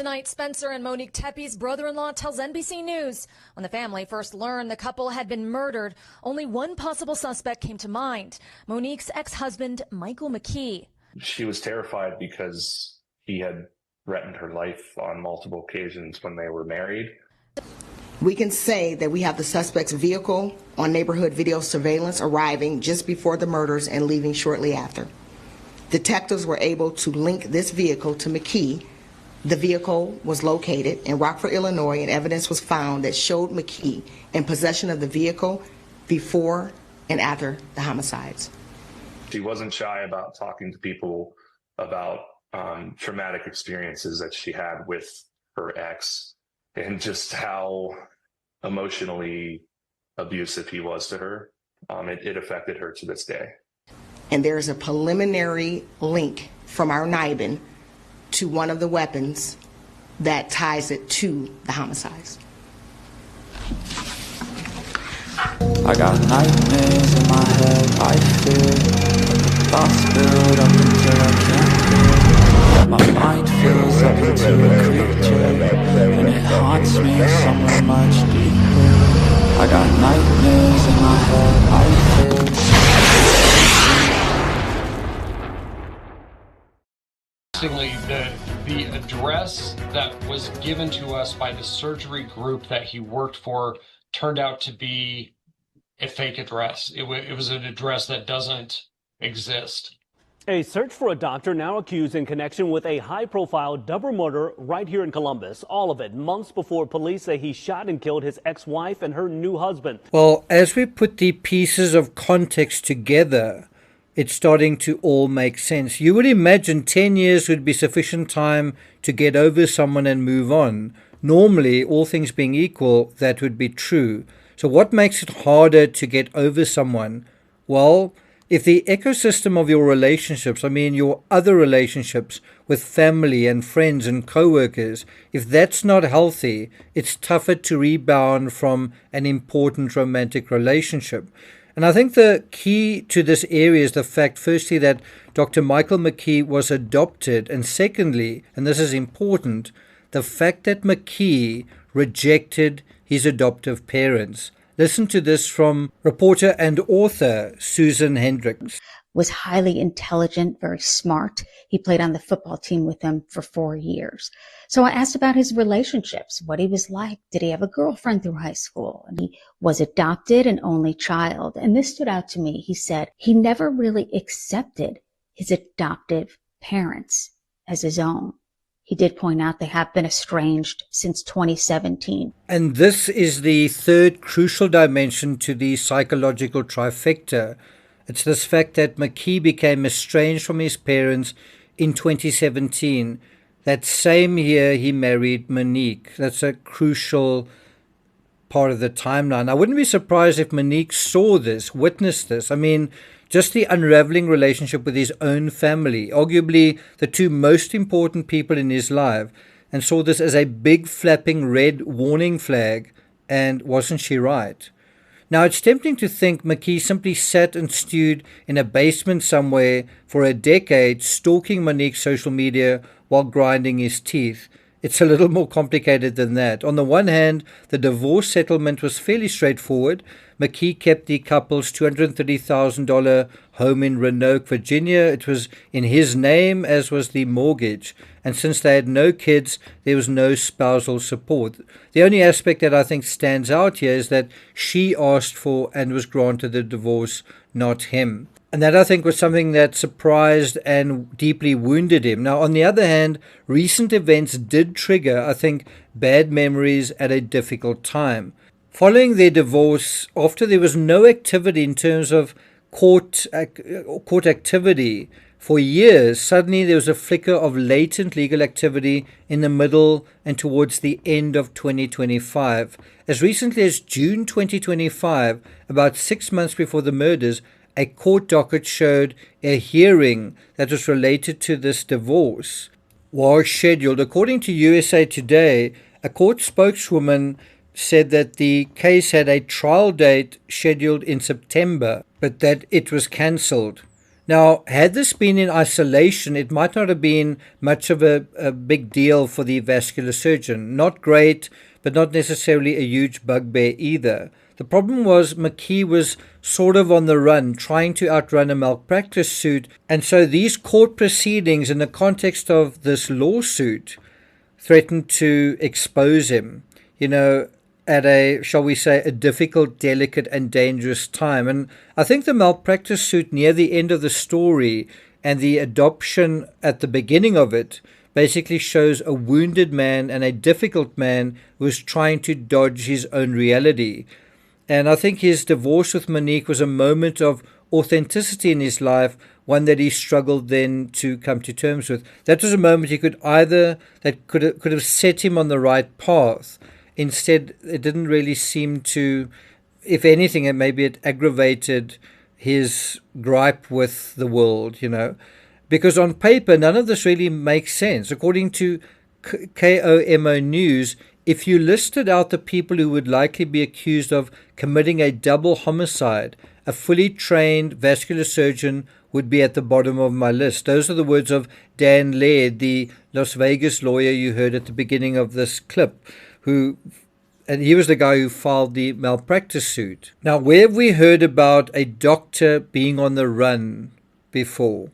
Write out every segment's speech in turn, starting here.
Tonight, Spencer and Monique Tepe's brother-in-law tells NBC News when the family first learned the couple had been murdered, only one possible suspect came to mind: Monique's ex-husband, Michael McKee. She was terrified because he had threatened her life on multiple occasions when they were married. We can say that we have the suspect's vehicle on neighborhood video surveillance arriving just before the murders and leaving shortly after. Detectives were able to link this vehicle to McKee. The vehicle was located in Rockford, Illinois, and evidence was found that showed McKee in possession of the vehicle before and after the homicides. She wasn't shy about talking to people about traumatic experiences that she had with her ex and just how emotionally abusive he was to her. It affected her to this day. And there is a preliminary link from our NIBIN to one of the weapons that ties it to the homicides. I got nightmares in my head, I fear thoughts build up until I can't feel that my mind fills up into a creature, and it haunts me somewhere much deeper. I got nightmares in my head, I fear. The address that was given to us by the surgery group that he worked for turned out to be a fake address. It was an address that doesn't exist. A search for a doctor now accused in connection with a high-profile double murder right here in Columbus. All of it months before police say he shot and killed his ex-wife and her new husband. Well, as we put the pieces of context together, it's starting to all make sense. You would imagine 10 years would be sufficient time to get over someone and move on. Normally, all things being equal, that would be true. So what makes it harder to get over someone? Well, if the ecosystem of your relationships, your other relationships with family and friends and co-workers, if that's not healthy, it's tougher to rebound from an important romantic relationship. And I think the key to this area is the fact, firstly, that Dr. Michael McKee was adopted, and secondly, and this is important, the fact that McKee rejected his adoptive parents. Listen to this from reporter and author Susan Hendricks. Was highly intelligent, very smart. He played on the football team with them for 4 years. So I asked about his relationships, what he was like. Did he have a girlfriend through high school? And he was adopted, an only child. And this stood out to me. He said he never really accepted his adoptive parents as his own. He did point out they have been estranged since 2017. And this is the third crucial dimension to the psychological trifecta. It's this fact that McKee became estranged from his parents in 2017. That same year he married Monique. That's a crucial part of the timeline. I wouldn't be surprised if Monique saw this, witnessed this. Just the unraveling relationship with his own family, arguably the two most important people in his life, and saw this as a big flapping red warning flag. And wasn't she right? Now, it's tempting to think McKee simply sat and stewed in a basement somewhere for a decade, stalking Monique's social media while grinding his teeth. It's a little more complicated than that. On the one hand, the divorce settlement was fairly straightforward. McKee kept the couple's $230,000 home in Roanoke, Virginia. It was in his name, as was the mortgage. And since they had no kids, there was no spousal support. The only aspect that I think stands out here is that she asked for and was granted the divorce, not him. And that, I think, was something that surprised and deeply wounded him. Now, on the other hand, recent events did trigger, I think, bad memories at a difficult time. Following their divorce, after there was no activity in terms of court activity for years, suddenly there was a flicker of latent legal activity in the middle and towards the end of 2025. As recently as June 2025, about 6 months before the murders, a court docket showed a hearing that was related to this divorce was scheduled. According to USA Today, a court spokeswoman said that the case had a trial date scheduled in September, but that it was cancelled. Now, had this been in isolation, it might not have been much of a big deal for the vascular surgeon. Not great, but not necessarily a huge bugbear either. The problem was McKee was sort of on the run, trying to outrun a malpractice suit, and so these court proceedings in the context of this lawsuit threatened to expose him, at a, shall we say, a difficult, delicate and dangerous time. And I think the malpractice suit near the end of the story and the adoption at the beginning of it basically shows a wounded man and a difficult man who is trying to dodge his own reality. And I think his divorce with Monique was a moment of authenticity in his life, one that he struggled then to come to terms with. That was a moment that could have set him on the right path. Instead, it didn't really seem to, if anything, it aggravated his gripe with the world, because on paper, none of this really makes sense. According to KOMO News, if you listed out the people who would likely be accused of committing a double homicide, a fully trained vascular surgeon would be at the bottom of my list. Those are the words of Dan Laird, the Las Vegas lawyer you heard at the beginning of this clip, and he was the guy who filed the malpractice suit. Now, where have we heard about a doctor being on the run before?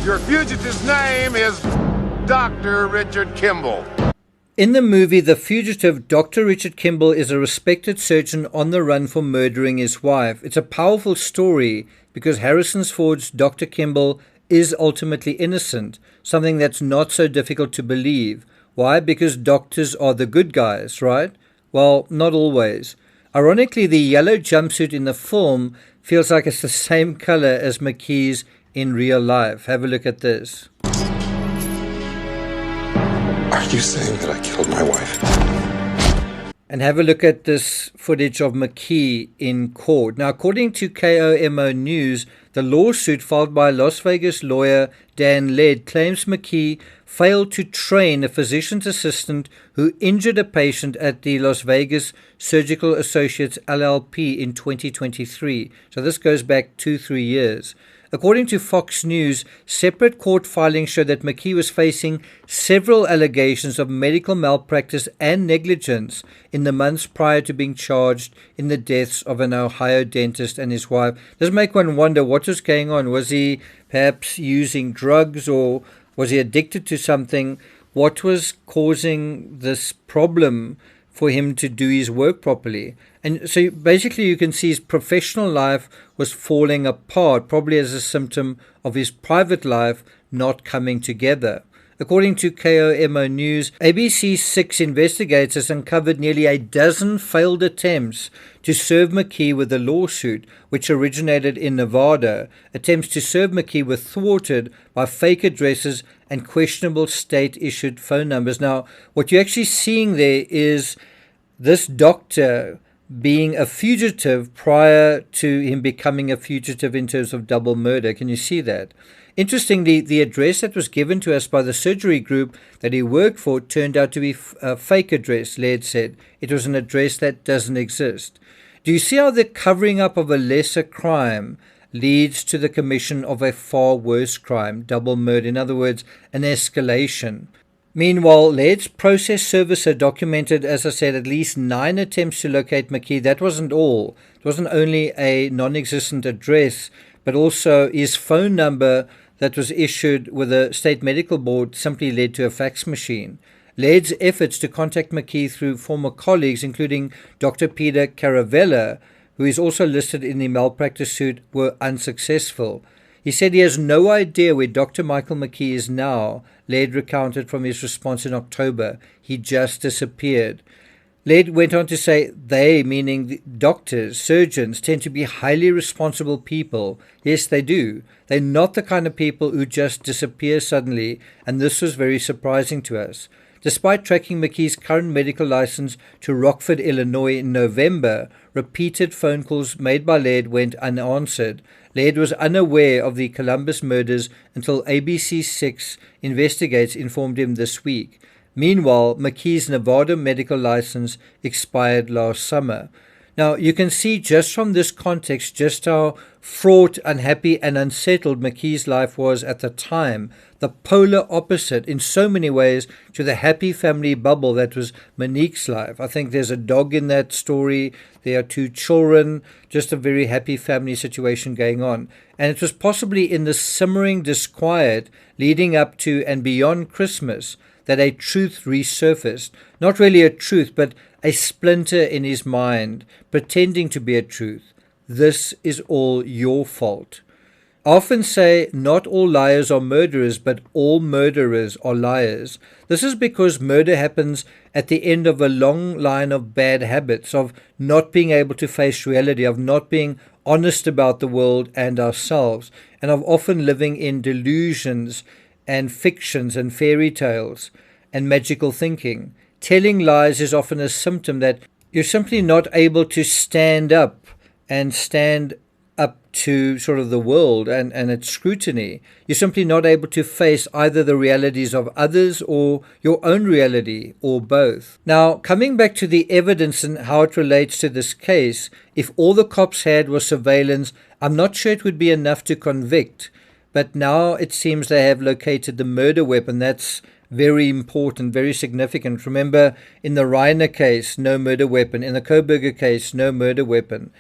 Your fugitive's name is Dr. Richard Kimball. In the movie The Fugitive, Dr. Richard Kimball is a respected surgeon on the run for murdering his wife. It's a powerful story because Harrison Ford's Dr. Kimball is ultimately innocent, something that's not so difficult to believe. Why? Because doctors are the good guys, right? Well, not always. Ironically, the yellow jumpsuit in the film feels like it's the same color as McKee's in real life. Have a look at this. Are you saying that I killed my wife? And have a look at this footage of McKee in court. Now, according to KOMO News, the lawsuit filed by Las Vegas lawyer Dan Laird claims McKee failed to train a physician's assistant who injured a patient at the Las Vegas Surgical Associates LLP in 2023. So this goes back 2-3 years. According to Fox News, separate court filings show that McKee was facing several allegations of medical malpractice and negligence in the months prior to being charged in the deaths of an Ohio dentist and his wife. Does make one wonder what was going on. Was he perhaps using drugs, or was he addicted to something? What was causing this problem for him to do his work properly? And so basically you can see his professional life was falling apart, probably as a symptom of his private life not coming together. According to KOMO News, ABC 6 investigators uncovered nearly a dozen failed attempts to serve McKee with a lawsuit, which originated in Nevada. Attempts to serve McKee were thwarted by fake addresses and questionable state-issued phone numbers. Now, what you're actually seeing there is this doctor being a fugitive prior to him becoming a fugitive in terms of double murder. Can you see that? Interestingly, the address that was given to us by the surgery group that he worked for turned out to be a fake address, Laird said. It was an address that doesn't exist. Do you see how the covering up of a lesser crime leads to the commission of a far worse crime, double murder? In other words, an escalation. Meanwhile, Laird's process servicer documented, as I said, at least 9 attempts to locate McKee. That wasn't all. It wasn't only a non-existent address, but also his phone number that was issued with a state medical board simply led to a fax machine. Laird's efforts to contact McKee through former colleagues, including Dr. Peter Caravella, who is also listed in the malpractice suit, were unsuccessful. He said he has no idea where Dr. Michael McKee is now. Laird recounted from his response in October. He just disappeared. Laird went on to say they, meaning the doctors, surgeons, tend to be highly responsible people. Yes, they do. They're not the kind of people who just disappear suddenly, and this was very surprising to us. Despite tracking McKee's current medical license to Rockford, Illinois in November, repeated phone calls made by Laird went unanswered. Laird was unaware of the Columbus murders until ABC 6 investigators informed him this week. Meanwhile, McKee's Nevada medical license expired last summer. Now, you can see just from this context just how fraught, unhappy, and unsettled McKee's life was at the time. The polar opposite in so many ways to the happy family bubble that was Monique's life. I think there's a dog in that story. There are 2 children, just a very happy family situation going on. And it was possibly in the simmering disquiet leading up to and beyond Christmas that a truth resurfaced. Not really a truth, but a splinter in his mind, pretending to be a truth. This is all your fault. I often say not all liars are murderers, but all murderers are liars. This is because murder happens at the end of a long line of bad habits, of not being able to face reality, of not being honest about the world and ourselves, and of often living in delusions and fictions and fairy tales and magical thinking. Telling lies is often a symptom that you're simply not able to stand up to sort of the world and its scrutiny. You're simply not able to face either the realities of others or your own reality, or both. Now, coming back to the evidence and how it relates to this case, if all the cops had was surveillance, I'm not sure it would be enough to convict. But now it seems they have located the murder weapon. That's very important, very significant. Remember, in the Reiner case, no murder weapon. In the Koberger case, no murder weapon.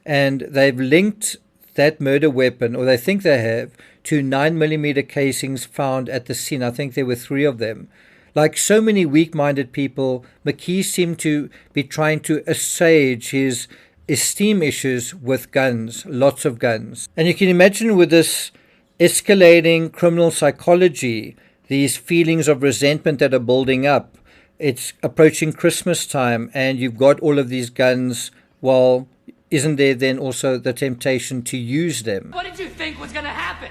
And they've linked that murder weapon, or they think they have, to 9mm casings found at the scene. I think there were 3 of them. Like so many weak-minded people, McKee seemed to be trying to assuage his esteem issues with guns, lots of guns. And you can imagine with this escalating criminal psychology, these feelings of resentment that are building up. It's approaching Christmas time, and you've got all of these guns. Well, isn't there then also the temptation to use them? What did you think was going to happen?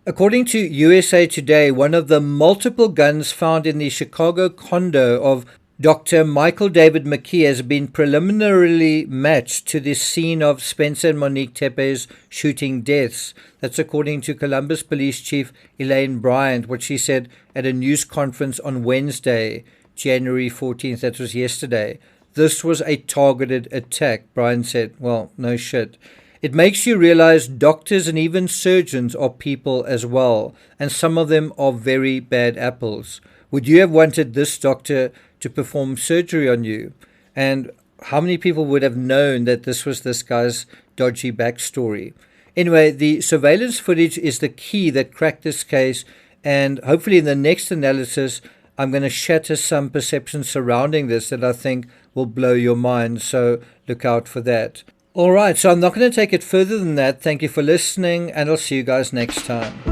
According to USA Today, one of the multiple guns found in the Chicago condo of Dr. Michael David McKee has been preliminarily matched to the scene of Spencer and Monique Tepe's shooting deaths. That's according to Columbus Police Chief Elaine Bryant, what she said at a news conference on Wednesday, January 14th. That was yesterday. This was a targeted attack, Brian said. Well, no shit. It makes you realize doctors and even surgeons are people as well, and some of them are very bad apples. Would you have wanted this doctor to perform surgery on you? And how many people would have known that this was this guy's dodgy backstory? Anyway, the surveillance footage is the key that cracked this case, and hopefully in the next analysis, I'm going to shatter some perceptions surrounding this that I think will blow your mind, so look out for that. All right, so I'm not going to take it further than that. Thank you for listening, and I'll see you guys next time.